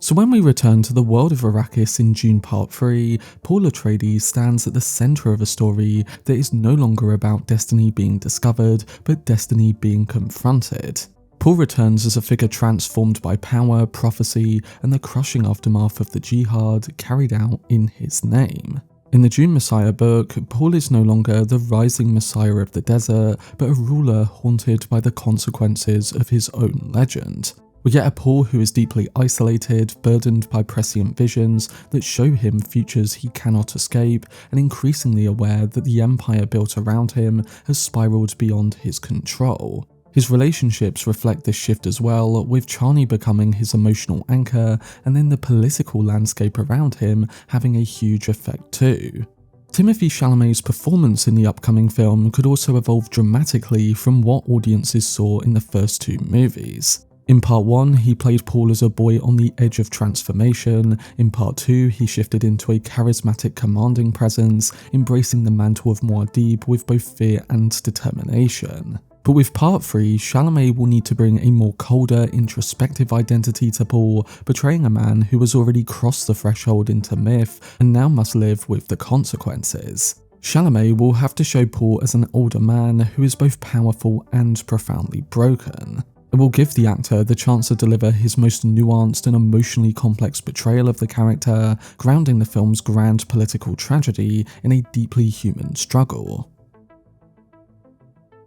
So when we return to the world of Arrakis in Dune Part 3, Paul Atreides stands at the centre of a story that is no longer about destiny being discovered, but destiny being confronted. Paul returns as a figure transformed by power, prophecy, and the crushing aftermath of the jihad carried out in his name. In the Dune Messiah book, Paul is no longer the rising messiah of the desert, but a ruler haunted by the consequences of his own legend. We get a Paul who is deeply isolated, burdened by prescient visions that show him futures he cannot escape, and increasingly aware that the empire built around him has spiraled beyond his control. His relationships reflect this shift as well, with Chani becoming his emotional anchor, and then the political landscape around him having a huge effect too. Timothée Chalamet's performance in the upcoming film could also evolve dramatically from what audiences saw in the first two movies. In Part 1, he played Paul as a boy on the edge of transformation. In Part 2, he shifted into a charismatic, commanding presence, embracing the mantle of Muad'Dib with both fear and determination. But with Part 3, Chalamet will need to bring a more colder, introspective identity to Paul, portraying a man who has already crossed the threshold into myth and now must live with the consequences. Chalamet will have to show Paul as an older man who is both powerful and profoundly broken. It will give the actor the chance to deliver his most nuanced and emotionally complex portrayal of the character, grounding the film's grand political tragedy in a deeply human struggle.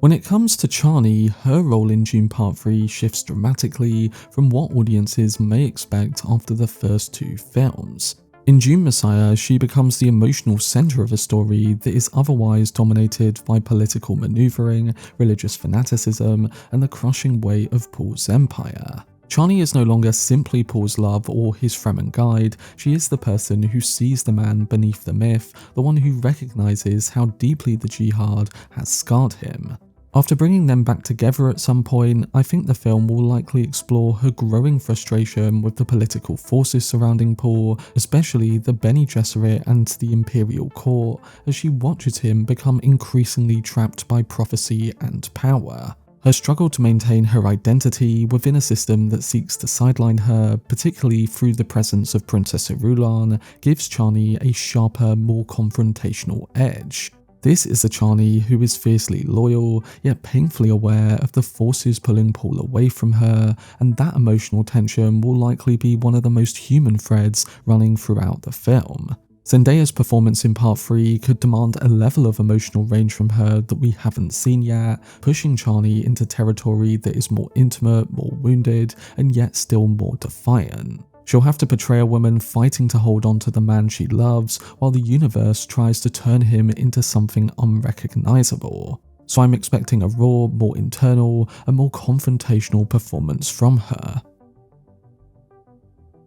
When it comes to Chani, her role in Dune Part 3 shifts dramatically from what audiences may expect after the first two films. In Dune Messiah, she becomes the emotional centre of a story that is otherwise dominated by political manoeuvring, religious fanaticism, and the crushing weight of Paul's empire. Chani is no longer simply Paul's love or his Fremen guide, she is the person who sees the man beneath the myth, the one who recognises how deeply the jihad has scarred him. After bringing them back together at some point, I think the film will likely explore her growing frustration with the political forces surrounding Paul, especially the Bene Gesserit and the Imperial Court, as she watches him become increasingly trapped by prophecy and power. Her struggle to maintain her identity within a system that seeks to sideline her, particularly through the presence of Princess Irulan, gives Chani a sharper, more confrontational edge. This is a Chani who is fiercely loyal, yet painfully aware of the forces pulling Paul away from her, and that emotional tension will likely be one of the most human threads running throughout the film. Zendaya's performance in Part 3 could demand a level of emotional range from her that we haven't seen yet, pushing Chani into territory that is more intimate, more wounded, and yet still more defiant. She'll have to portray a woman fighting to hold on to the man she loves, while the universe tries to turn him into something unrecognisable. So I'm expecting a raw, more internal, and more confrontational performance from her.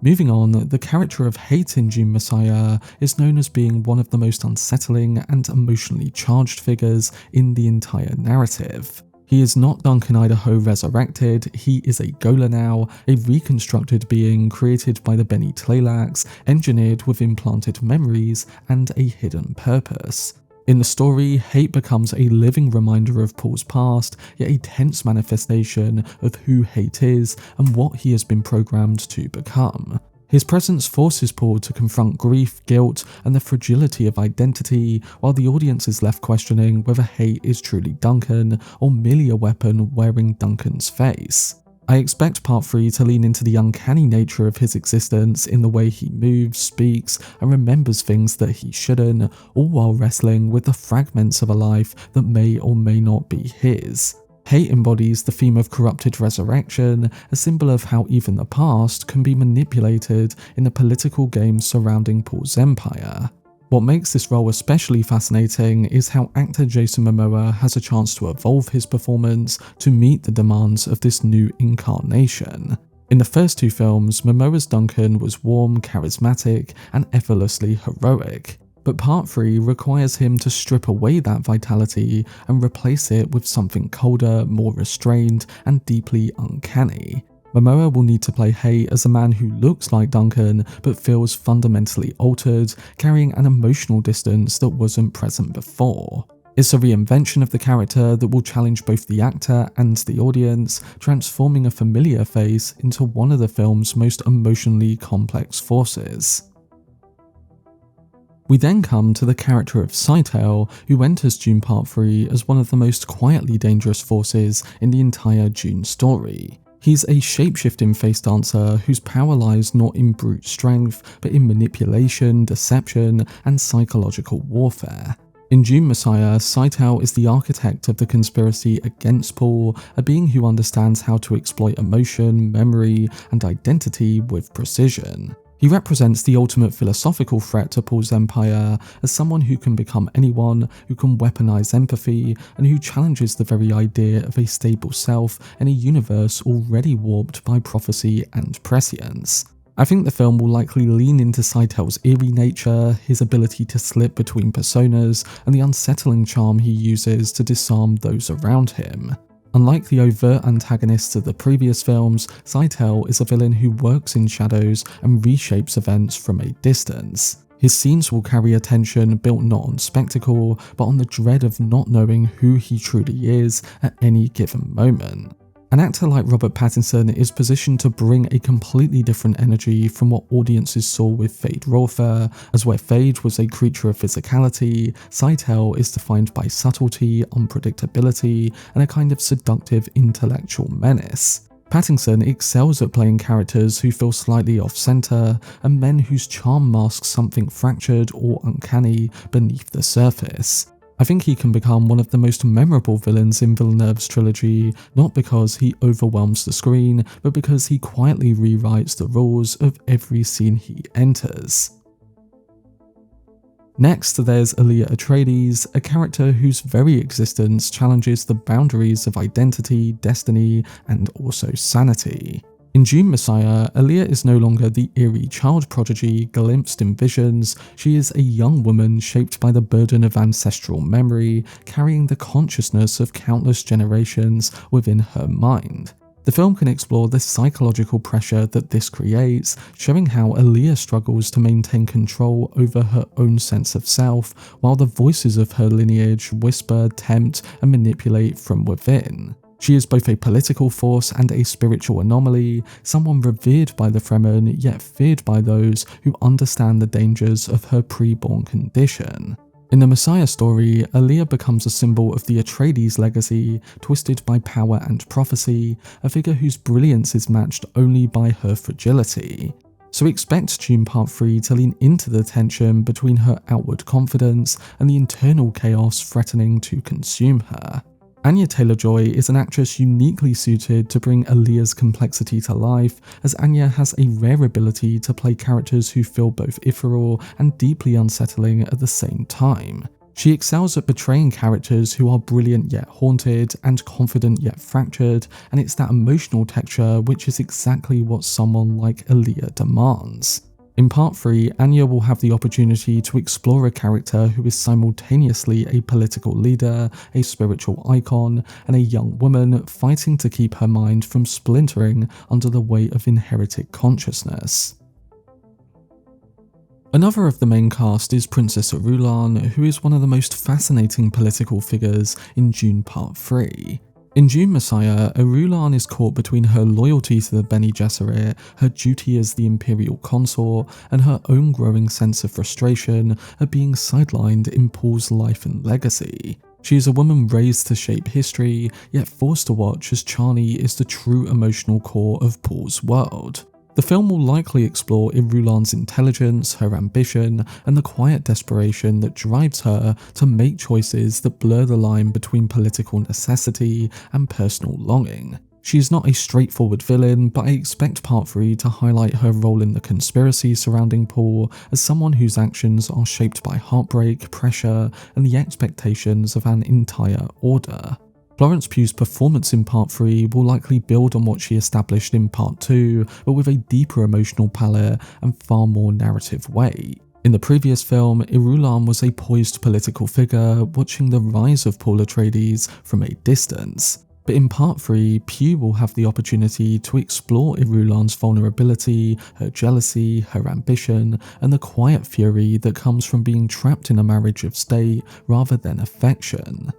Moving on, the character of Hayt in Dune Messiah is known as being one of the most unsettling and emotionally charged figures in the entire narrative. He is not Duncan Idaho resurrected, he is a Gola now, a reconstructed being created by the Bene Tleilax, engineered with implanted memories and a hidden purpose. In the story, Hayt becomes a living reminder of Paul's past, yet a tense manifestation of who Hayt is and what he has been programmed to become. His presence forces Paul to confront grief, guilt, and the fragility of identity, while the audience is left questioning whether Hayt is truly Duncan or merely a weapon wearing Duncan's face. I expect Part 3 to lean into the uncanny nature of his existence in the way he moves, speaks, and remembers things that he shouldn't, all while wrestling with the fragments of a life that may or may not be his. Hayt embodies the theme of corrupted resurrection, a symbol of how even the past can be manipulated in the political games surrounding Paul's empire. What makes this role especially fascinating is how actor Jason Momoa has a chance to evolve his performance to meet the demands of this new incarnation. In the first two films, Momoa's Duncan was warm, charismatic, and effortlessly heroic. But Part 3 requires him to strip away that vitality and replace it with something colder, more restrained, and deeply uncanny. Momoa will need to play Hayt as a man who looks like Duncan but feels fundamentally altered, carrying an emotional distance that wasn't present before. It's a reinvention of the character that will challenge both the actor and the audience, transforming a familiar face into one of the film's most emotionally complex forces. We then come to the character of Scytale, who enters Dune Part 3 as one of the most quietly dangerous forces in the entire Dune story. He's a shape-shifting face dancer whose power lies not in brute strength, but in manipulation, deception, and psychological warfare. In Dune Messiah, Scytale is the architect of the conspiracy against Paul, a being who understands how to exploit emotion, memory, and identity with precision. He represents the ultimate philosophical threat to Paul's empire as someone who can become anyone, who can weaponize empathy, and who challenges the very idea of a stable self in a universe already warped by prophecy and prescience. I think the film will likely lean into Scytale's eerie nature, his ability to slip between personas, and the unsettling charm he uses to disarm those around him. Unlike the overt antagonists of the previous films, Scytale is a villain who works in shadows and reshapes events from a distance. His scenes will carry a tension built not on spectacle, but on the dread of not knowing who he truly is at any given moment. An actor like Robert Pattinson is positioned to bring a completely different energy from what audiences saw with Eric Roth, as where Fade was a creature of physicality, Scytale is defined by subtlety, unpredictability, and a kind of seductive intellectual menace. Pattinson excels at playing characters who feel slightly off-center, and men whose charm masks something fractured or uncanny beneath the surface. I think he can become one of the most memorable villains in Villeneuve's trilogy, not because he overwhelms the screen, but because he quietly rewrites the rules of every scene he enters. Next, there's Alia Atreides, a character whose very existence challenges the boundaries of identity, destiny, and also sanity. In Dune Messiah, Alia is no longer the eerie child prodigy glimpsed in visions. She is a young woman shaped by the burden of ancestral memory, carrying the consciousness of countless generations within her mind. The film can explore the psychological pressure that this creates, showing how Alia struggles to maintain control over her own sense of self, while the voices of her lineage whisper, tempt, and manipulate from within. She is both a political force and a spiritual anomaly, someone revered by the Fremen yet feared by those who understand the dangers of her pre-born condition. In the Messiah story, Alia becomes a symbol of the Atreides legacy, twisted by power and prophecy, a figure whose brilliance is matched only by her fragility. So expect Dune Part 3 to lean into the tension between her outward confidence and the internal chaos threatening to consume her. Anya Taylor-Joy is an actress uniquely suited to bring Alia's complexity to life, as Anya has a rare ability to play characters who feel both ethereal and deeply unsettling at the same time. She excels at portraying characters who are brilliant yet haunted, and confident yet fractured, and it's that emotional texture which is exactly what someone like Alia demands. In Part 3, Anya will have the opportunity to explore a character who is simultaneously a political leader, a spiritual icon, and a young woman fighting to keep her mind from splintering under the weight of inherited consciousness. Another of the main cast is Princess Irulan, who is one of the most fascinating political figures in Dune Part 3. In Dune Messiah, Irulan is caught between her loyalty to the Bene Gesserit, her duty as the Imperial consort, and her own growing sense of frustration at being sidelined in Paul's life and legacy. She is a woman raised to shape history, yet forced to watch as Chani is the true emotional core of Paul's world. The film will likely explore Irulan's intelligence, her ambition, and the quiet desperation that drives her to make choices that blur the line between political necessity and personal longing. She is not a straightforward villain, but I expect Part 3 to highlight her role in the conspiracy surrounding Paul as someone whose actions are shaped by heartbreak, pressure, and the expectations of an entire order. Florence Pugh's performance in Part 3 will likely build on what she established in Part 2, but with a deeper emotional palette and far more narrative weight. In the previous film, Irulan was a poised political figure watching the rise of Paul Atreides from a distance. But in part 3, Pugh will have the opportunity to explore Irulan's vulnerability, her jealousy, her ambition, and the quiet fury that comes from being trapped in a marriage of state rather than affection.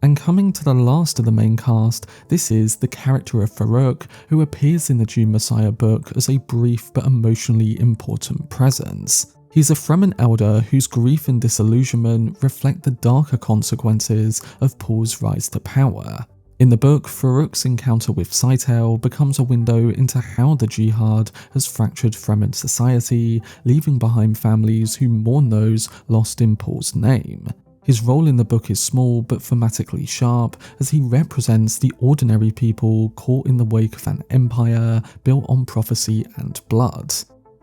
And coming to the last of the main cast, this is the character of Farouk, who appears in the Dune Messiah book as a brief but emotionally important presence. He's a Fremen elder whose grief and disillusionment reflect the darker consequences of Paul's rise to power. In the book, Farouk's encounter with Scytale becomes a window into how the Jihad has fractured Fremen society, leaving behind families who mourn those lost in Paul's name. His role in the book is small but thematically sharp, as he represents the ordinary people caught in the wake of an empire built on prophecy and blood.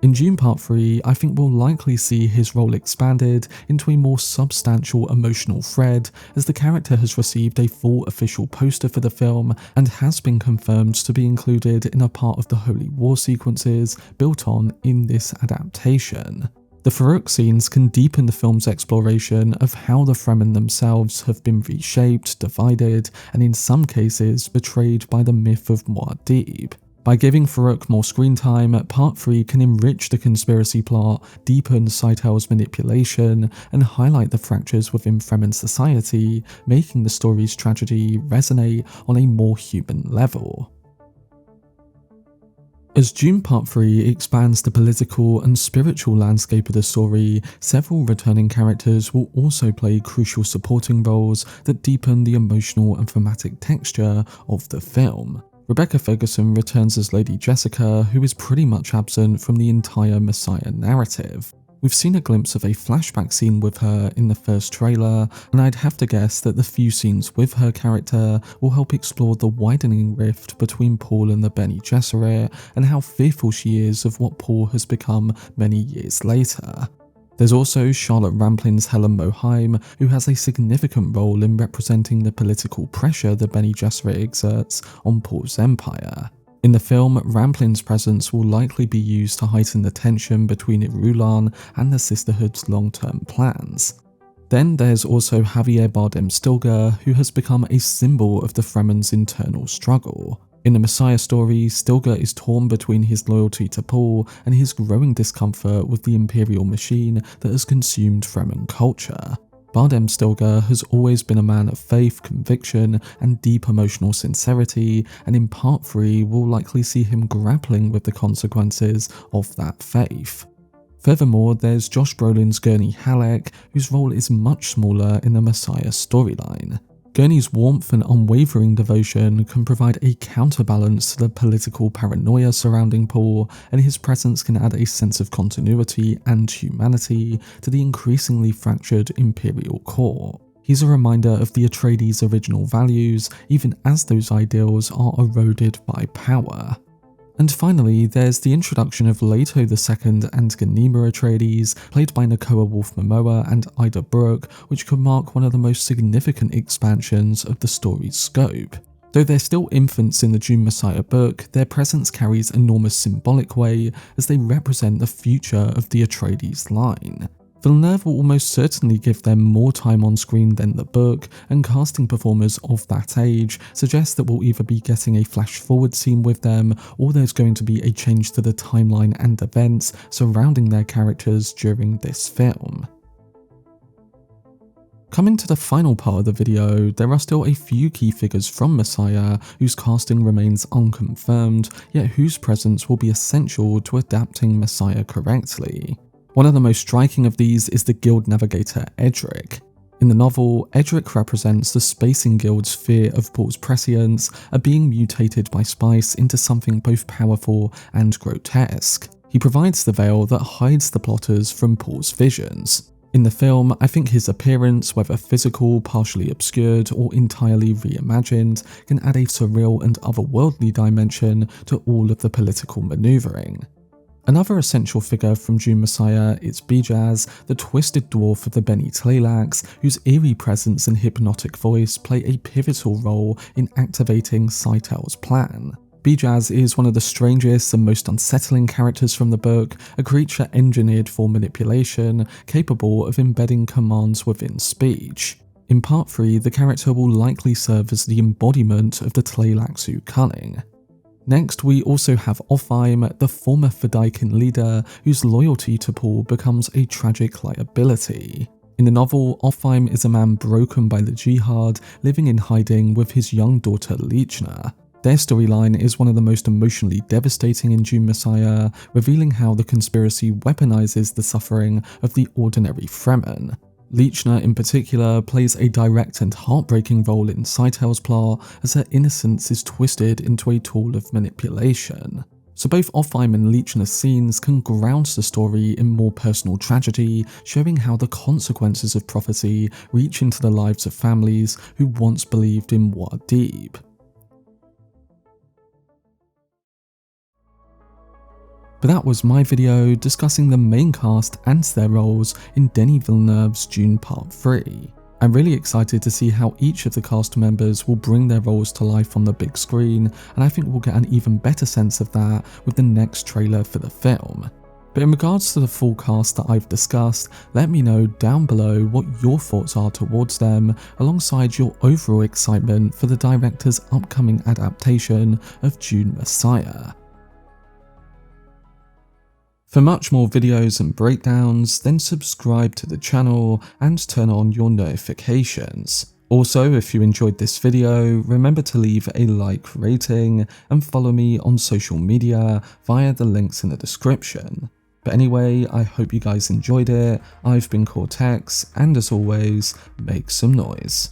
In Dune Part 3, I think we'll likely see his role expanded into a more substantial emotional thread, as the character has received a full official poster for the film and has been confirmed to be included in a part of the Holy War sequences built on in this adaptation. The Farouk scenes can deepen the film's exploration of how the Fremen themselves have been reshaped, divided, and in some cases betrayed by the myth of Muad'Dib. By giving Farouk more screen time, Part 3 can enrich the conspiracy plot, deepen Scytale's manipulation, and highlight the fractures within Fremen society, making the story's tragedy resonate on a more human level. As Dune Part 3 expands the political and spiritual landscape of the story, several returning characters will also play crucial supporting roles that deepen the emotional and thematic texture of the film. Rebecca Ferguson returns as Lady Jessica, who is pretty much absent from the entire Messiah narrative. We've seen a glimpse of a flashback scene with her in the first trailer, and I'd have to guess that the few scenes with her character will help explore the widening rift between Paul and the Bene Gesserit, and how fearful she is of what Paul has become many years later. There's also Charlotte Rampling's Helen Mohiam, who has a significant role in representing the political pressure the Bene Gesserit exerts on Paul's empire. In the film, Rampling's presence will likely be used to heighten the tension between Irulan and the Sisterhood's long-term plans. Then there's also Javier Bardem Stilgar, who has become a symbol of the Fremen's internal struggle. In the Messiah story, Stilgar is torn between his loyalty to Paul and his growing discomfort with the imperial machine that has consumed Fremen culture. Bardem Stilgar has always been a man of faith, conviction, and deep emotional sincerity, and in Part 3 we'll likely see him grappling with the consequences of that faith. Furthermore, there's Josh Brolin's Gurney Halleck, whose role is much smaller in the Messiah storyline. Gurney's warmth and unwavering devotion can provide a counterbalance to the political paranoia surrounding Paul, and his presence can add a sense of continuity and humanity to the increasingly fractured Imperial court. He's a reminder of the Atreides' original values, even as those ideals are eroded by power. And finally, there's the introduction of Leto II and Ghanima Atreides, played by Nakoa Wolf Momoa and Ida Brooke, which could mark one of the most significant expansions of the story's scope. Though they're still infants in the Dune Messiah book, their presence carries enormous symbolic weight as they represent the future of the Atreides line. Villeneuve will almost certainly give them more time on screen than the book, and casting performers of that age suggests that we'll either be getting a flash-forward scene with them, or there's going to be a change to the timeline and events surrounding their characters during this film. Coming to the final part of the video, there are still a few key figures from Messiah whose casting remains unconfirmed, yet whose presence will be essential to adapting Messiah correctly. One of the most striking of these is the guild navigator Edric. In the novel, Edric represents the Spacing Guild's fear of Paul's prescience, a being mutated by Spice into something both powerful and grotesque. He provides the veil that hides the plotters from Paul's visions. In the film, I think his appearance, whether physical, partially obscured, or entirely reimagined, can add a surreal and otherworldly dimension to all of the political maneuvering. Another essential figure from Dune Messiah is Bijaz, the twisted dwarf of the Bene Tleilax, whose eerie presence and hypnotic voice play a pivotal role in activating Scytale's plan. Bijaz is one of the strangest and most unsettling characters from the book, a creature engineered for manipulation, capable of embedding commands within speech. In part 3, the character will likely serve as the embodiment of the Tleilaxu cunning. Next, we also have Otheym, the former Fedaykin leader whose loyalty to Paul becomes a tragic liability. In the novel, Otheym is a man broken by the jihad, living in hiding with his young daughter Lichna. Their storyline is one of the most emotionally devastating in Dune Messiah, revealing how the conspiracy weaponizes the suffering of the ordinary Fremen. Lichna in particular plays a direct and heartbreaking role in Scytale's plot as her innocence is twisted into a tool of manipulation. So both Otheym and Lichna's scenes can ground the story in more personal tragedy, showing how the consequences of prophecy reach into the lives of families who once believed in Muad'Dib. But that was my video discussing the main cast and their roles in Denis Villeneuve's Dune Part 3. I'm really excited to see how each of the cast members will bring their roles to life on the big screen, and I think we'll get an even better sense of that with the next trailer for the film. But in regards to the full cast that I've discussed, let me know down below what your thoughts are towards them, alongside your overall excitement for the director's upcoming adaptation of Dune Messiah. For much more videos and breakdowns, then subscribe to the channel and turn on your notifications. Also, if you enjoyed this video, remember to leave a like, rating, and follow me on social media via the links in the description. But anyway, I hope you guys enjoyed it. I've been Cortex, and as always, make some noise.